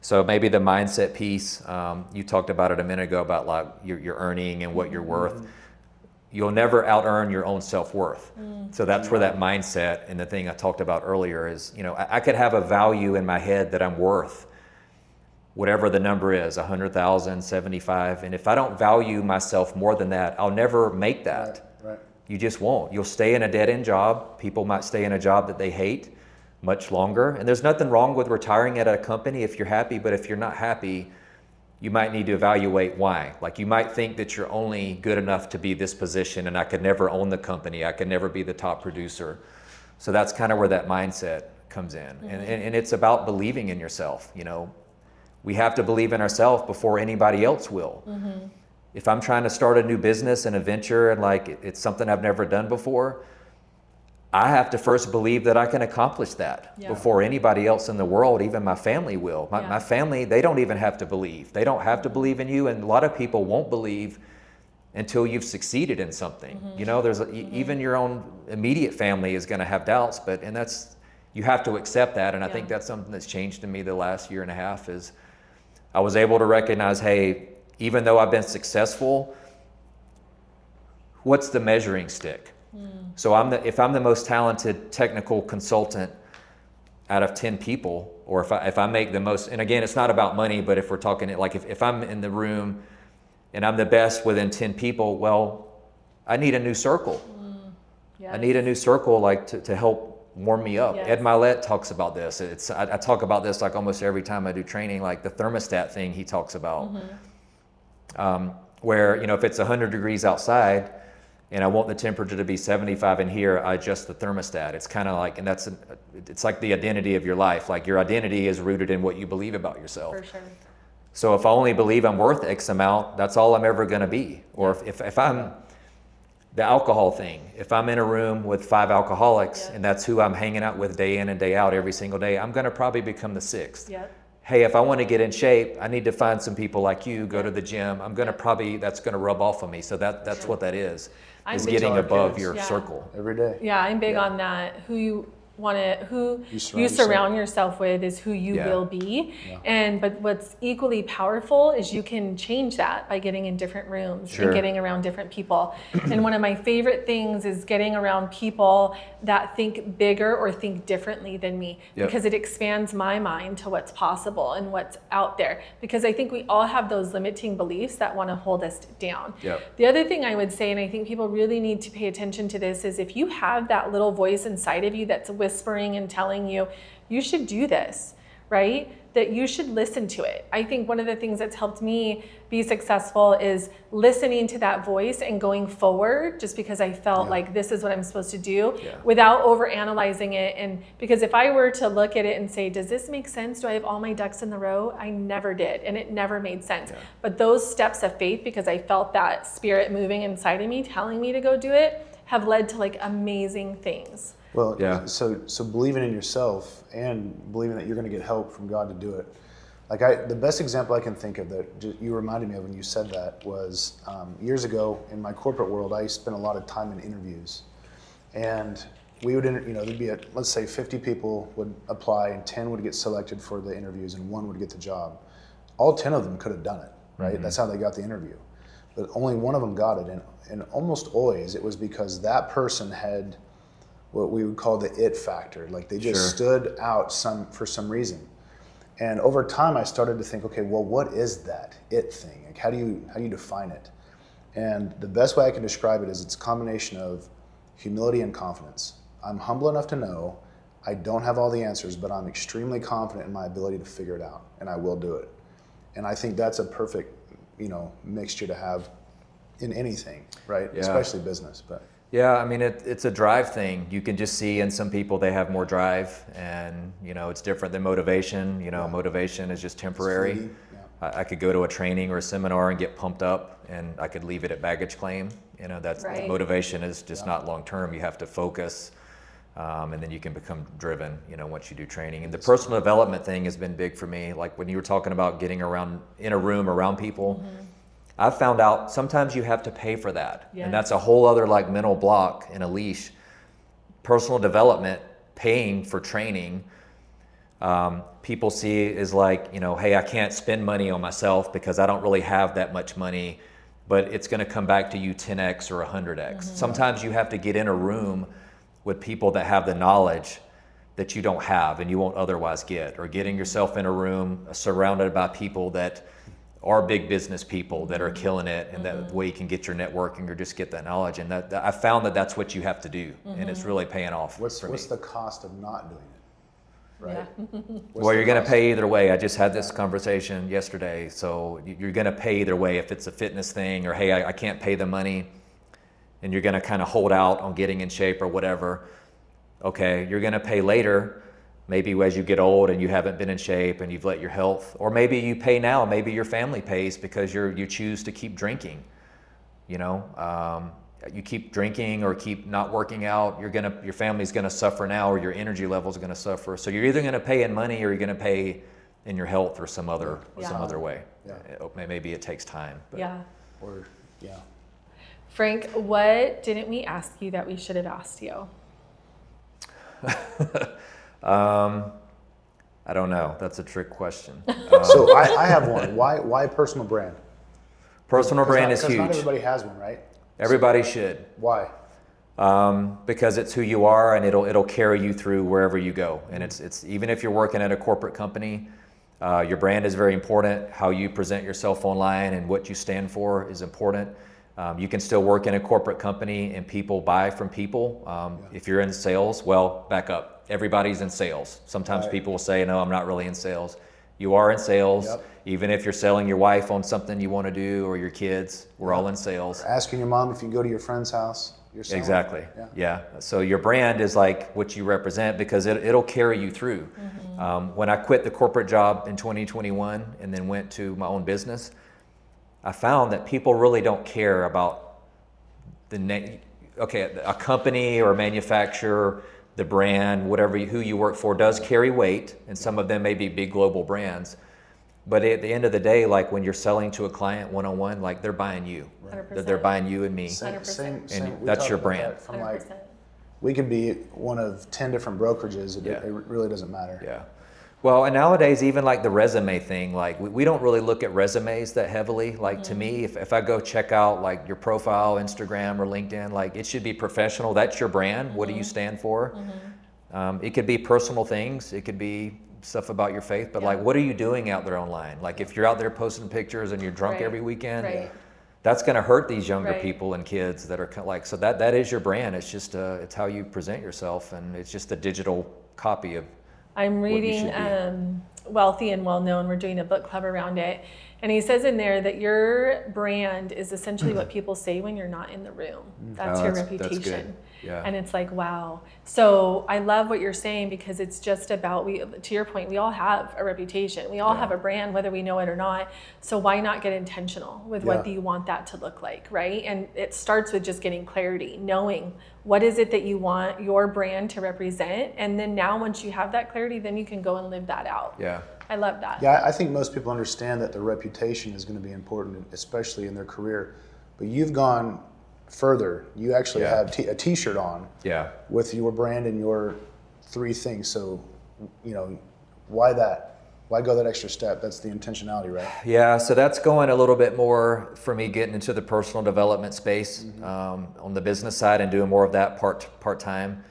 So maybe the mindset piece, you talked about it a minute ago about like your earning and what you're worth. You'll never out earn your own self-worth. So that's where that mindset and the thing I talked about earlier is, you know, I could have a value in my head that I'm worth whatever the number is, 100,000, 75. And if I don't value myself more than that, I'll never make that. Right. You just won't. You'll stay in a dead-end job. People might stay in a job that they hate much longer. And there's nothing wrong with retiring at a company if you're happy, but if you're not happy, you might need to evaluate why. Like you might think that you're only good enough to be this position and I could never own the company. I could never be the top producer. So that's kind of where that mindset comes in. And it's about believing in yourself. You know, we have to believe in ourselves before anybody else will. If I'm trying to start a new business and a venture and like it's something I've never done before, I have to first believe that I can accomplish that before anybody else in the world, even my family will. My family, they don't even have to believe. They don't have to believe in you. And a lot of people won't believe until you've succeeded in something. You know, there's even your own immediate family is going to have doubts, and that's, you have to accept that. And I think that's something that's changed in me the last year and a half is I was able to recognize, hey, even though I've been successful, what's the measuring stick? So if I'm the most talented technical consultant out of 10 people, or if I make the most, and again, it's not about money, but if we're talking like if I'm in the room and I'm the best within 10 people, well, I need a new circle. I need a new circle like to help warm me up. Ed Milet talks about this. I talk about this like almost every time I do training, like the thermostat thing he talks about, where, you know, if it's 100 degrees outside, and I want the temperature to be 75 in here, I adjust the thermostat. It's kind of like, and it's like the identity of your life. Like your identity is rooted in what you believe about yourself. For sure. So if I only believe I'm worth X amount, that's all I'm ever gonna be. Or if I'm, the alcohol thing, if I'm in a room with 5 alcoholics and that's who I'm hanging out with day in and day out every single day, I'm gonna probably become the 6th. Hey, if I want to get in shape, I need to find some people like you, go to the gym. I'm going to probably, that's going to rub off on me. So that's what that is getting above your circle. Every day. Yeah, I'm big on that. Who you surround yourself with is who you will be. But what's equally powerful is you can change that by getting in different rooms and getting around different people. And one of my favorite things is getting around people that think bigger or think differently than me, because it expands my mind to what's possible and what's out there. Because I think we all have those limiting beliefs that want to hold us down. The other thing I would say, and I think people really need to pay attention to this, is if you have that little voice inside of you that's whispering and telling you, you should do this, right? That you should listen to it. I think one of the things that's helped me be successful is listening to that voice and going forward just because I felt like this is what I'm supposed to do without overanalyzing it. And because if I were to look at it and say, does this make sense? Do I have all my ducks in the row? I never did. And it never made sense. But those steps of faith, because I felt that spirit moving inside of me, telling me to go do it, have led to like amazing things. Well, so believing in yourself and believing that you're going to get help from God to do it. Like the best example I can think of that you reminded me of when you said that was years ago in my corporate world, I spent a lot of time in interviews, and we would, there'd be let's say 50 people would apply and 10 would get selected for the interviews and 1 would get the job. All 10 of them could have done it, right? That's how they got the interview, but only 1 of them got it, and almost always it was because that person had what we would call the it factor. Like they just stood out for some reason. And over time I started to think, okay, well, what is that it thing? Like how do you define it? And the best way I can describe it is it's a combination of humility and confidence. I'm humble enough to know I don't have all the answers, but I'm extremely confident in my ability to figure it out, and I will do it. And I think that's a perfect, mixture to have in anything, right? Especially business, but. Yeah, I mean, it's a drive thing. You can just see in some people they have more drive, and it's different than motivation. Motivation is just temporary. I could go to a training or a seminar and get pumped up, and I could leave it at baggage claim. That's motivation is just not long term. You have to focus, and then you can become driven. Once you do training. And the personal development thing has been big for me. Like when you were talking about getting around in a room around people. I've found out sometimes you have to pay for that. And that's a whole other like mental block and a leash. Personal development, paying for training. people see is like, hey, I can't spend money on myself because I don't really have that much money, but it's going to come back to you 10x or 100x. Sometimes you have to get in a room with people that have the knowledge that you don't have and you won't otherwise get, or getting yourself in a room surrounded by people that are big business people that are killing it, and that way you can get your networking or just get that knowledge. And that I found that that's what you have to do, and it's really paying off. What's the cost of not doing it? Right. Yeah. Well, you're going to pay either way. I just had this conversation yesterday. So you're going to pay either way. If it's a fitness thing, or hey, I can't pay the money, and you're going to kind of hold out on getting in shape or whatever. Okay, you're going to pay later, maybe as you get old and you haven't been in shape and you've let your health, or maybe you pay now, maybe your family pays because you choose to keep drinking. You keep drinking or keep not working out, your family's going to suffer now, or your energy level's going to suffer. So you're either going to pay in money or you're going to pay in your health or some other way. Yeah. Maybe it takes time. But. Yeah. Or yeah. Frank, what didn't we ask you that we should have asked you? I don't know. That's a trick question. So I have one. Why personal brand? Personal brand is huge. Not everybody has one, right? Everybody should. Why? Because it's who you are, and it'll carry you through wherever you go. And it's even if you're working at a corporate company, your brand is very important. How you present yourself online and what you stand for is important. You can still work in a corporate company and people buy from people. If you're in sales, well, back up. Everybody's in sales. Sometimes people will say, no, I'm not really in sales. You are in sales. Yep. Even if you're selling your wife on something you want to do, or your kids, we're all in sales. Or asking your mom if you go to your friend's house. You're selling. Exactly. Yeah. So your brand is like what you represent, because it'll carry you through. When I quit the corporate job in 2021 and then went to my own business, I found that people really don't care about the name. Okay, a company or a manufacturer, the brand, who you work for does carry weight, and some of them may be big global brands. But at the end of the day, like when you're selling to a client one-on-one, like they're buying you. 100%. They're buying you and me. Same, and that's your brand. That from like, we could be one of 10 different brokerages. It really doesn't matter. Yeah. Well, and nowadays, even like the resume thing, like we don't really look at resumes that heavily. Like to me, if I go check out like your profile, Instagram or LinkedIn, like it should be professional. That's your brand. What do you stand for? It could be personal things. It could be stuff about your faith, but like what are you doing out there online? Like if you're out there posting pictures and you're drunk every weekend, that's going to hurt these younger people and kids that are like, so that is your brand. It's just it's how you present yourself, and it's just a digital copy of. I'm reading Wealthy and Well Known. We're doing a book club around it. And he says in there that your brand is essentially what people say when you're not in the room. That's your reputation. That's good. Yeah. And it's like, wow. So I love what you're saying, because it's just about, to your point, we all have a reputation. We all have a brand, whether we know it or not. So why not get intentional with what do you want that to look like, right? And it starts with just getting clarity, knowing what is it that you want your brand to represent. And then now once you have that clarity, then you can go and live that out. Yeah. I love that. Yeah, I think most people understand that their reputation is going to be important, especially in their career. But you've gone further. You actually have a T-shirt on with your brand and your 3 things. So, why that? Why go that extra step? That's the intentionality, right? Yeah, so that's going a little bit more for me, getting into the personal development space on the business side and doing more of that part-time.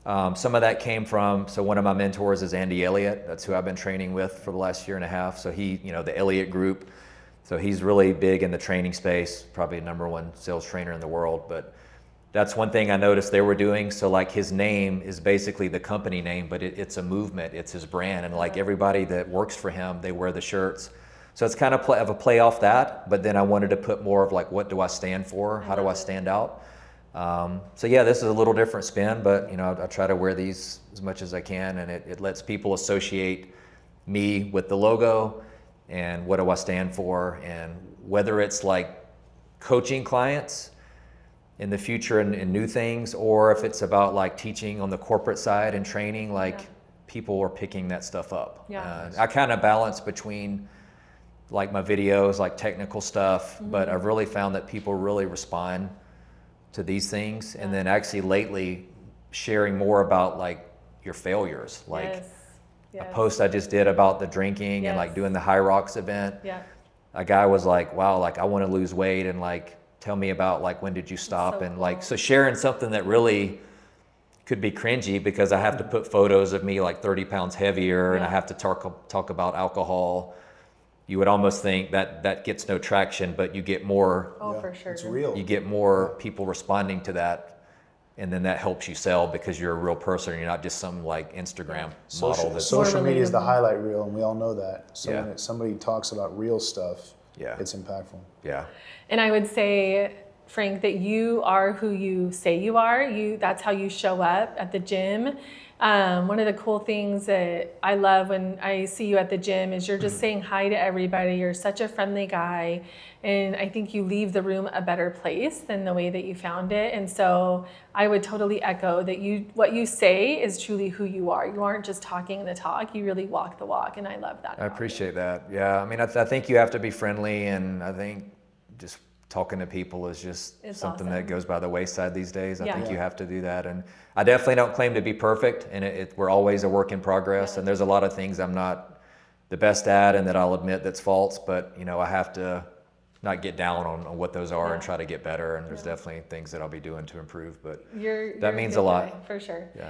Some of that came from, so one of my mentors is Andy Elliott. That's who I've been training with for the last year and a half. So he, the Elliott Group. So he's really big in the training space, probably #1 sales trainer in the world. But that's one thing I noticed they were doing. So like his name is basically the company name, but it's a movement, it's his brand. And like everybody that works for him, they wear the shirts. So it's kind of a play off that. But then I wanted to put more of like, what do I stand for? How do I stand out? So yeah, this is a little different spin, but I try to wear these as much as I can, and it lets people associate me with the logo and what do I stand for, and whether it's like coaching clients in the future and new things, or if it's about like teaching on the corporate side and training, like people are picking that stuff up. I kind of balance between like my videos, like technical stuff, but I've really found that people really respond to these things. And then actually lately sharing more about like your failures, like Yes. post I just did about the drinking and like Yes. doing the High Rocks event. Yeah. A guy was like, wow, like I want to lose weight, and like tell me about like when did you stop, so and cool. like so sharing something that really could be cringy because I have to put photos of me like 30 pounds heavier and I Yeah. have to talk about alcohol. You would almost think that that gets no traction, but you get more Oh, for sure. It's real. you get more people responding to that, and then that helps you sell because you're a real person and you're not just some like Instagram model that's Social media is the relatable. highlight reel, and we all know that. So Yeah. when somebody talks about real stuff, Yeah. it's impactful. yeah. And I would say, Frank, that you are who you say you are. That's how you show up at the gym. One of the cool things that I love when I see you at the gym is you're just saying hi to everybody. You're such a friendly guy. And I think you leave the room a better place than the way that you found it. And so I would totally echo that what you say is truly who you are. You aren't just talking the talk, you really walk the walk. And I love that. I appreciate that. Yeah. I mean, I think you have to be friendly, and I think just talking to people is just It's something awesome. that goes by the wayside these days. I Yeah. think Yeah. you have to do that. And I definitely don't claim to be perfect, and we're always a work in progress. Yeah. And there's a lot of things I'm not the best at and that I'll admit that's false, but you know, I have to not get down on what those are and try to get better. And there's definitely things that I'll be doing to improve, but You're that a means good a lot. guy, for sure. Yeah.